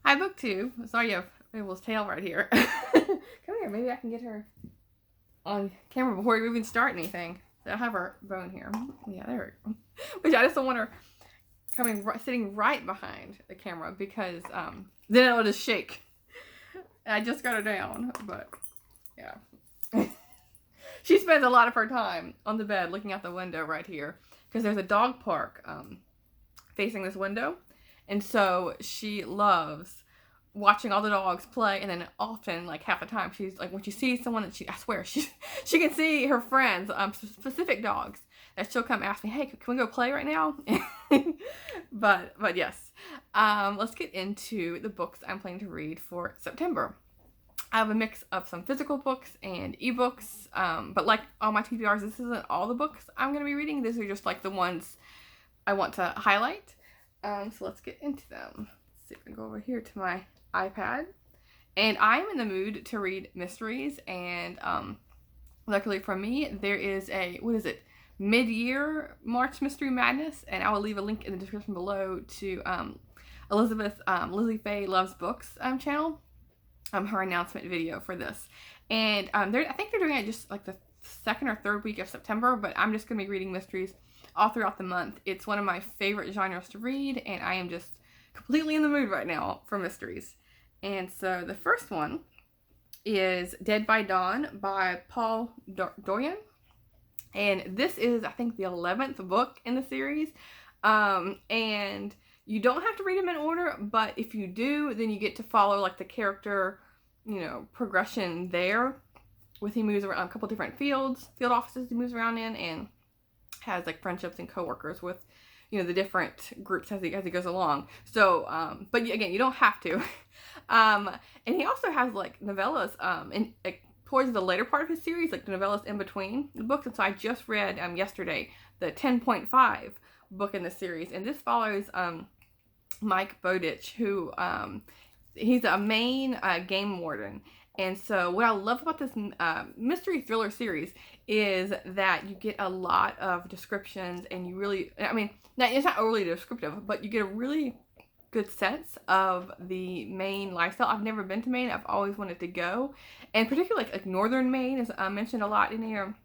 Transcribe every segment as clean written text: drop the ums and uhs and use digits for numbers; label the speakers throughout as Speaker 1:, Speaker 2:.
Speaker 1: Hi, booktube. Sorry, you have Abel's tail right here. Come here. Maybe I can get her on camera before we even start anything. So I have her bone here. Yeah, there we go. Which I just don't want her sitting right behind the camera because then it'll just shake. And I just got her down, but yeah. She spends a lot of her time on the bed looking out the window right here because there's a dog park facing this window. And so she loves watching all the dogs play, and then often, like half the time, she's like, when she sees someone that I swear, she can see her friends, specific dogs, that she'll come ask me, hey, can we go play right now? but yes, let's get into the books I'm planning to read for September. I have a mix of some physical books and ebooks, but like all my TBRs, this isn't all the books I'm going to be reading. These are just like the ones I want to highlight. So let's get into them. Let's see if I can go over here to my iPad. And I'm in the mood to read mysteries, and luckily for me, there is a, mid-year March Mystery Madness, and I will leave a link in the description below to Elizabeth Lizzie Faye Loves Books channel, her announcement video for this. And I think they're doing it just like the second or third week of September, but I'm just going to be reading mysteries all throughout the month. It's one of my favorite genres to read, and I am just completely in the mood right now for mysteries. And so the first one is Dead by Dawn by Paul Doyon. And this is, I think, the 11th book in the series. And you don't have to read them in order, but if you do, then you get to follow like the character, progression there. With he moves around a couple different field offices he moves around in, and has like friendships and coworkers with, the different groups as he goes along. So, but again, you don't have to. And he also has like novellas, and like towards the later part of his series, like the novellas in between the books. And so I just read yesterday the 10.5 book in the series, and this follows Mike Bowditch, who he's a Maine game warden. And so what I love about this mystery thriller series is that you get a lot of descriptions, and you really, it's not overly descriptive, but you get a really good sense of the Maine lifestyle. I've never been to Maine. I've always wanted to go. And particularly like northern Maine is mentioned a lot in here.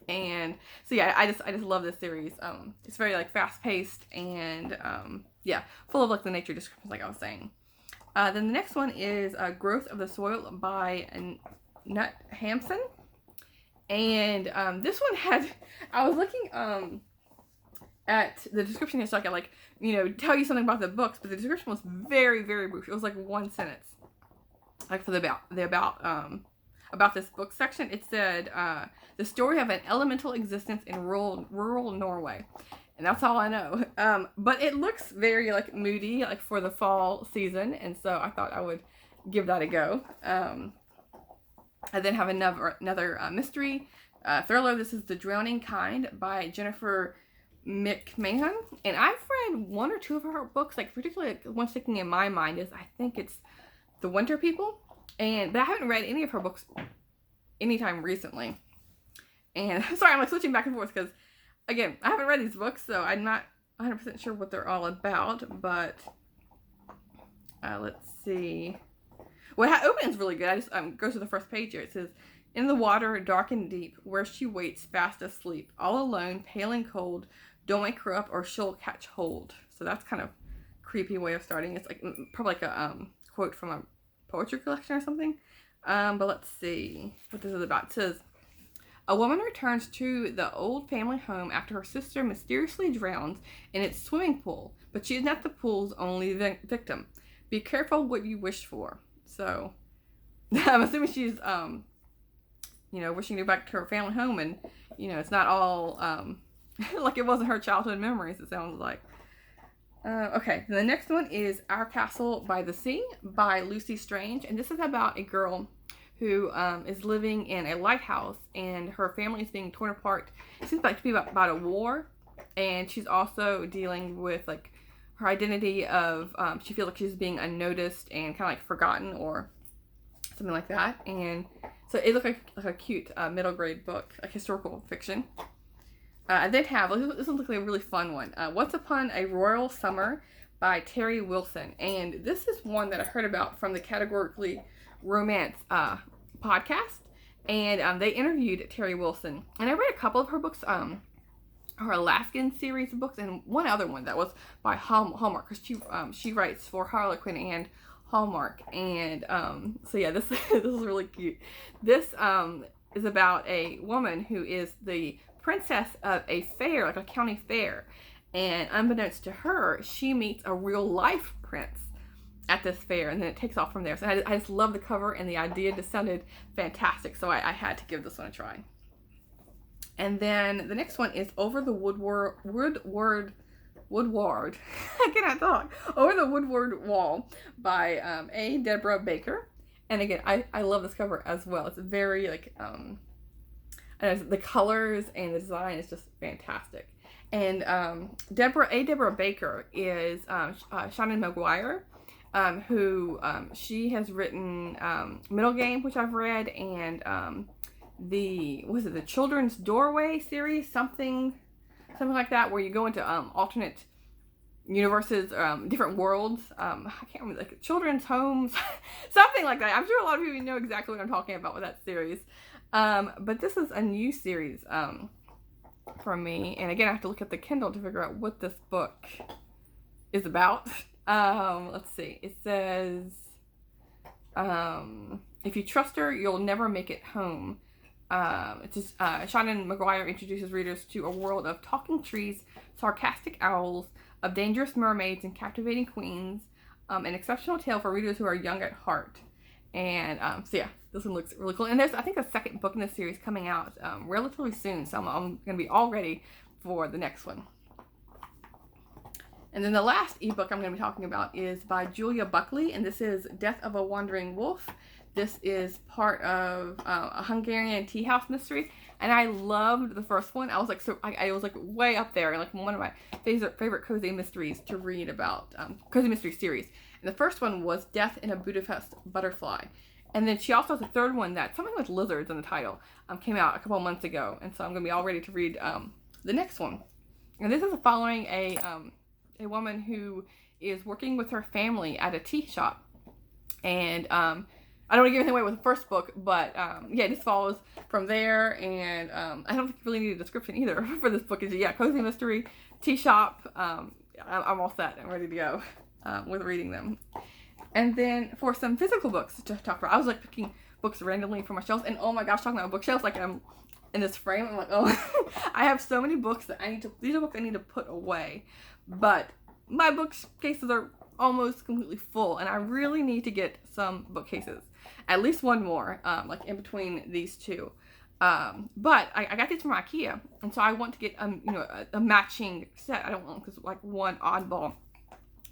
Speaker 1: And so yeah, I just love this series. It's very like fast paced and full of like the nature descriptions like I was saying. Then the next one is Growth of the Soil by Nut Hampson. And this one had, I was looking at the description here so I could tell you something about the books, but the description was very, very brief. It was like one sentence. Like for about this book section, it said, the story of an elemental existence in rural Norway. And that's all I know. But it looks very like moody, like for the fall season. And so I thought I would give that a go. I then have another mystery thriller. This is The Drowning Kind by Jennifer McMahon. And I've read one or two of her books, like particularly like, one sticking in my mind is, I think it's The Winter People. But I haven't read any of her books anytime recently. And sorry, I'm like switching back and forth because, again, I haven't read these books, so I'm not 100% sure what they're all about, but let's see. Well, it opens really good. I just go to the first page here. It says, in the water, dark and deep, where she waits fast asleep, all alone, pale and cold, don't wake her up or she'll catch hold. So that's kind of creepy way of starting. It's like probably like a quote from a poetry collection or something. But let's see what this is about. It says, a woman returns to the old family home after her sister mysteriously drowns in its swimming pool, but she is not the pool's only victim. Be careful what you wish for. So, I'm assuming she's, wishing to go back to her family home, and, it's not all, like it wasn't her childhood memories, it sounds like. Okay, the next one is Our Castle by the Sea by Lucy Strange, and this is about a girl who is living in a lighthouse, and her family is being torn apart. It seems like to be about a war, and she's also dealing with like her identity of she feels like she's being unnoticed and kind of like forgotten or something like that. And so it looked like a cute middle grade book, like historical fiction. I did have, this one looked like a really fun one. Once Upon a Royal Summer by Terry Wilson. And this is one that I heard about from the Categorically Romance podcast. And they interviewed Terry Wilson. And I read a couple of her books, her Alaskan series of books, and one other one that was by Hallmark, because she writes for Harlequin and Hallmark. And so yeah, this is really cute. This is about a woman who is the princess of a fair, like a county fair, and unbeknownst to her, she meets a real life prince at this fair, and then it takes off from there. So I just love the cover, and the idea just sounded fantastic, so I had to give this one a try. And then the next one is Over the Woodward I cannot talk. Over the Woodward Wall by A. Deborah Baker. And again, I love this cover as well. It's very like the colors and the design is just fantastic. And Deborah Baker is Shannon McGuire, who she has written Middle Game, which I've read, and the Children's Doorway series, something like that, where you go into alternate universes, different worlds. I can't remember, like Children's Homes, something like that. I'm sure a lot of you know exactly what I'm talking about with that series. But this is a new series from me, and again, I have to look at the Kindle to figure out what this book is about. Let's see. It says, if you trust her, you'll never make it home. It's just, Shannon McGuire introduces readers to a world of talking trees, sarcastic owls, of dangerous mermaids and captivating queens, an exceptional tale for readers who are young at heart. And so yeah, this one looks really cool. And there's, I think, a second book in this series coming out relatively soon, so I'm going to be all ready for the next one. And then the last ebook I'm going to be talking about is by Julia Buckley, and this is Death of a Wandering Wolf. This is part of a Hungarian tea house mystery, and I loved the first one. I was like, I was like way up there, like one of my favorite cozy mysteries to read about, cozy mystery series. And the first one was Death in a Budapest Butterfly, and then she also has a third one that's something with lizards in the title. Came out a couple months ago, and so I'm gonna be all ready to read the next one. And this is following a woman who is working with her family at a tea shop, and I don't want to give anything away with the first book, but yeah, this follows from there, and I don't think you really need a description either for this book. Yeah, cozy mystery, tea shop. I'm all set. I'm ready to go with reading them. And then for some physical books to talk about, I was like picking books randomly from my shelves, and oh my gosh, talking about bookshelves, like I'm in this frame, I'm like, oh, I have so many books that these are books I need to put away, but my bookcases are almost completely full, and I really need to get some bookcases. At least one more, like in between these two. But I got these from IKEA, and so I want to get a matching set. I don't want just like one oddball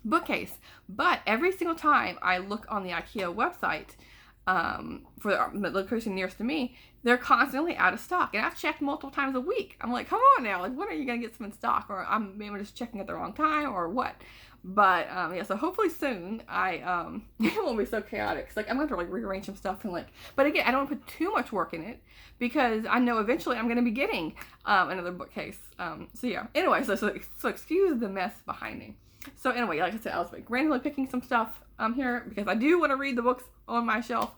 Speaker 1: bookcase. But every single time I look on the IKEA website for the location nearest to me, they're constantly out of stock, and I've checked multiple times a week. I'm like, come on now, like when are you gonna get some in stock? Or I'm maybe just checking at the wrong time, or what? But yeah, so hopefully soon it won't be so chaotic. Like I'm gonna have to like rearrange some stuff, and like, but again, I don't put too much work in it because I know eventually I'm gonna be getting another bookcase. So yeah. Anyway, so excuse the mess behind me. So anyway, like I said, I was like randomly picking some stuff here because I do want to read the books on my shelf.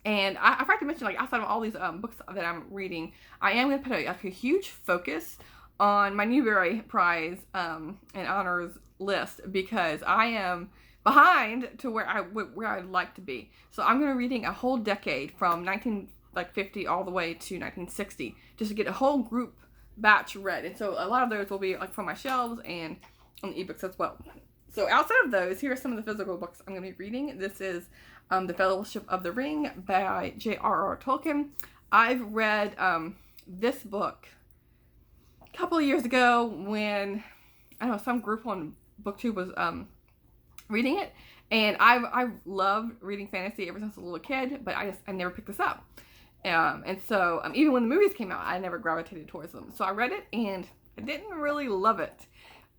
Speaker 1: And I forgot to mention, like, outside of all these books that I'm reading, I am going to put a huge focus on my Newbery Prize and honors list because I am behind to where I'd like to be. So I'm going to be reading a whole decade from 1950 all the way to 1960 just to get a whole group batch read. And so a lot of those will be like from my shelves and on the ebooks as well. So outside of those, here are some of the physical books I'm going to be reading. This is The Fellowship of the Ring by J.R.R. Tolkien. I've read this book a couple of years ago when, I don't know, some group on BookTube was reading it. And I loved reading fantasy ever since I was a little kid, but I never picked this up. And so even when the movies came out, I never gravitated towards them. So I read it and I didn't really love it.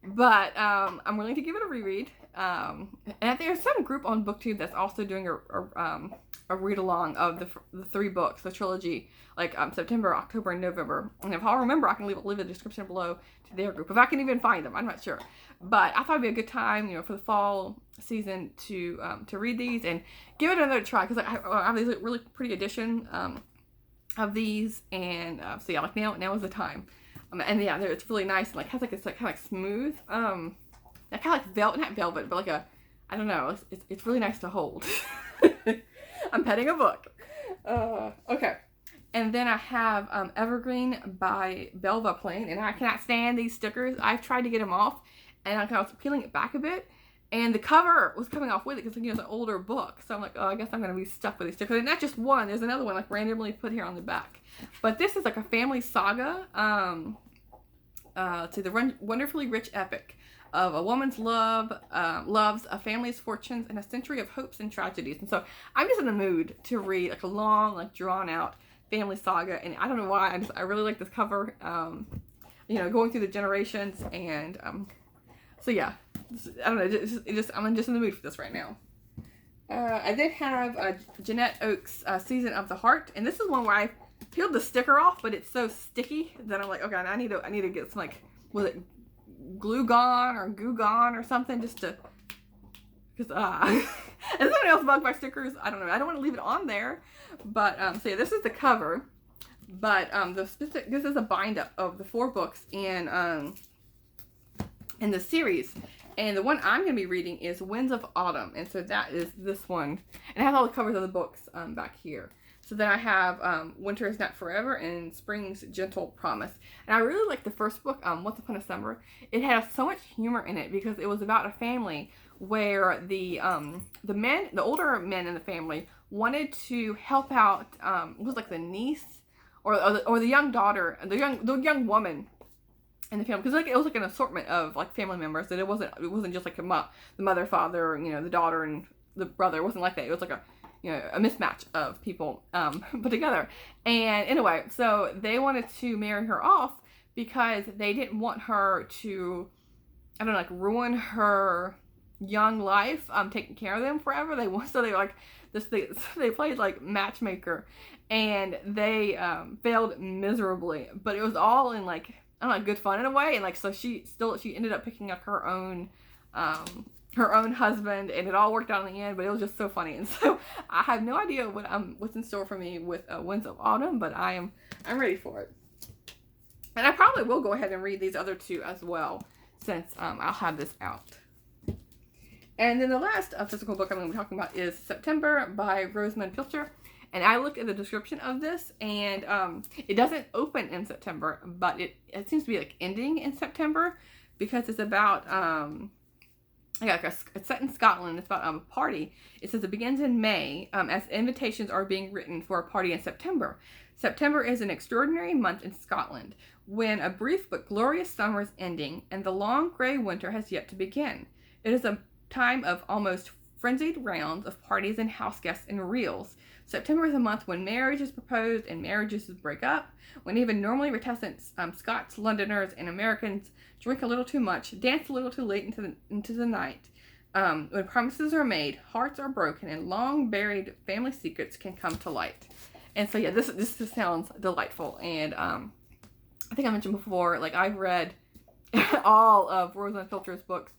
Speaker 1: But I'm willing to give it a reread. And I think there's some group on BookTube that's also doing a read along of the 3 books, the trilogy, like September, October, and November. And if I remember, I can leave a description below to their group if I can even find them. I'm not sure, but I thought it'd be a good time, for the fall season to read these and give it another try, because I have these really pretty edition of these, and so yeah, like now is the time. And yeah, it's really nice. And has it's kind of like smooth. Kind of like velvet, not velvet, but like I don't know. It's really nice to hold. I'm petting a book. Okay. And then I have Evergreen by Belva Plain, and I cannot stand these stickers. I've tried to get them off, and I was peeling it back a bit, and the cover was coming off with it because it's an older book. So I'm like, oh, I guess I'm going to be stuck with these stickers. And not just one. There's another one like randomly put here on the back. But this is like a family saga to the wonderfully rich epic of a woman's love, loves, a family's fortunes, and a century of hopes and tragedies. And so I'm just in the mood to read like a long, like drawn out family saga. And I don't know why, I really like this cover, going through the generations. And so yeah, I don't know, I'm just in the mood for this right now. I did have Jeanette Oakes' Season of the Heart, and this is one where I peeled the sticker off, but it's so sticky that I'm like, okay, I need to get some, like, was it glue gone or goo gone or something, just to, because and somebody else bugged my stickers. I don't know. I don't want to leave it on there, but so yeah, this is the cover, but this is a bind up of the 4 books in the series. And the one I'm going to be reading is Winds of Autumn. And so that is this one. And I have all the covers of the books back here. So then I have Winter is Not Forever and Spring's Gentle Promise. And I really like the first book, Once Upon a Summer. It has so much humor in it because it was about a family where the older men in the family wanted to help out, it was like the niece or the young daughter, the young woman in the family, because it was like an assortment of like family members, that it wasn't just like the mother, father, the daughter and the brother. It wasn't like that. It was like a mismatch of people put together. And anyway, so they wanted to marry her off because they didn't want her to, I don't know, like ruin her young life, taking care of them forever. They played like matchmaker, and they failed miserably. But it was all in like, I don't know, good fun in a way. And like, so she ended up picking up her own husband, and it all worked out in the end. But it was just so funny. And so I have no idea what's in store for me with Winds of Autumn, but I'm ready for it. And I probably will go ahead and read these other 2 as well, since I'll have this out. And then the last physical book I'm going to be talking about is September by Rosamund Pilcher. And I looked at the description of this, and it doesn't open in September, but it seems to be like ending in September, because it's about it's set in Scotland. It's about a party. It says it begins in May, as invitations are being written for a party in September. September is an extraordinary month in Scotland, when a brief but glorious summer is ending and the long grey winter has yet to begin. It is a time of almost frenzied rounds of parties and house guests and reels. September is a month when marriage is proposed and marriages break up, when even normally reticent Scots, Londoners, and Americans drink a little too much, dance a little too late into the night, when promises are made, hearts are broken, and long-buried family secrets can come to light. And so, yeah, this just sounds delightful. And I think I mentioned before, like, I've read all of Rosamund Pilcher's books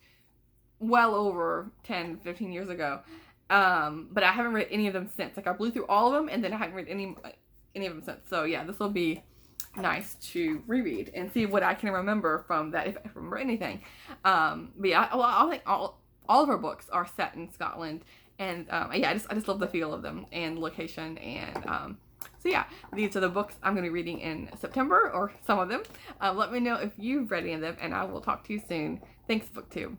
Speaker 1: well over 10, 15 years ago. But I haven't read any of them since. Like, I blew through all of them, and then I haven't read any of them since. So yeah, this will be nice to reread and see what I can remember from that, if I remember anything. But yeah, I think all of her books are set in Scotland, and yeah, I just love the feel of them and location. And so yeah, these are the books I'm going to be reading in September, or some of them. Let me know if you've read any of them, and I will talk to you soon. Thanks, BookTube.